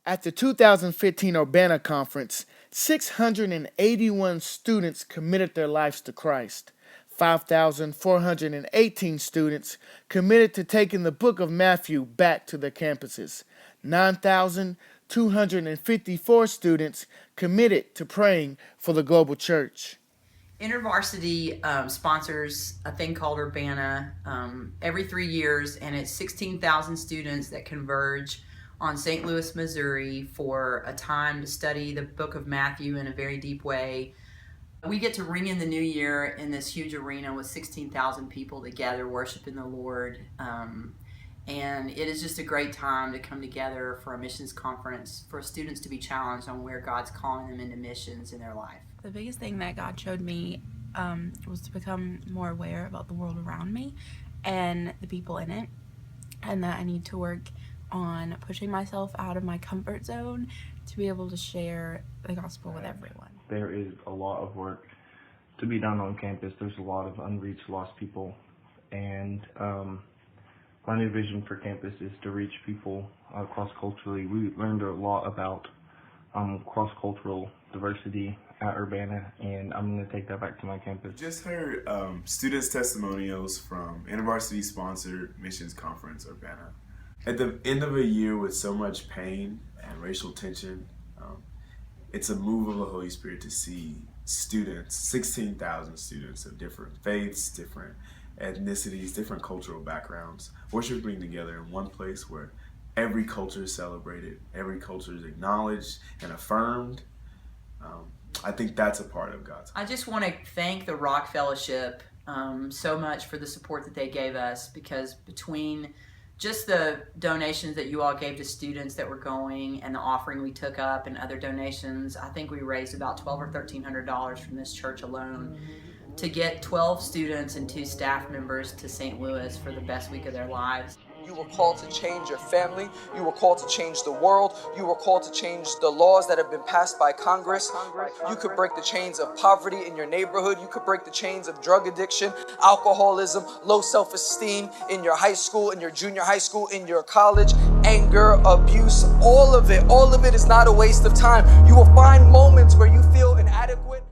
At the 2015 Urbana conference, 681 students committed their lives to Christ. 5,418 students committed to taking the book of Matthew back to their campuses. 9,254 students committed to praying for the global church. InterVarsity sponsors a thing called Urbana every 3 years, and it's 16,000 students that converge on St. Louis, Missouri for a time to study the book of Matthew in a very deep way. We get to ring in the new year in this huge arena with 16,000 people together worshiping the Lord. And it is just a great time to come together for a missions conference, for students to be challenged on where God's calling them into missions in their life. The biggest thing that God showed me was to become more aware about the world around me and the people in it, and that I need to work on pushing myself out of my comfort zone to be able to share the gospel with everyone. There is a lot of work to be done on campus. There's a lot of unreached lost people, and my new vision for campus is to reach people cross-culturally. We learned a lot about cross-cultural diversity at Urbana, and I'm going to take that back to my campus. Just heard students' testimonials from InterVarsity-sponsored missions conference Urbana. At the end of a year with so much pain and racial tension, it's a move of the Holy Spirit to see students, 16,000 students of different faiths, different ethnicities, different cultural backgrounds, worshiping together in one place where every culture is celebrated, every culture is acknowledged and affirmed. I think that's a part of God's. I just want to thank the Rock Fellowship so much for the support that they gave us, because between just the donations that you all gave to students that were going and the offering we took up and other donations, I think we raised about $1,200 or $1,300 from this church alone to get 12 students and 2 staff members to St. Louis for the best week of their lives. You were called to change your family. You were called to change the world. You were called to change the laws that have been passed by Congress. You could break the chains of poverty in your neighborhood. You could break the chains of drug addiction, alcoholism, low self-esteem in your high school, in your junior high school, in your college, anger, abuse, all of it is not a waste of time. You will find moments where you feel inadequate.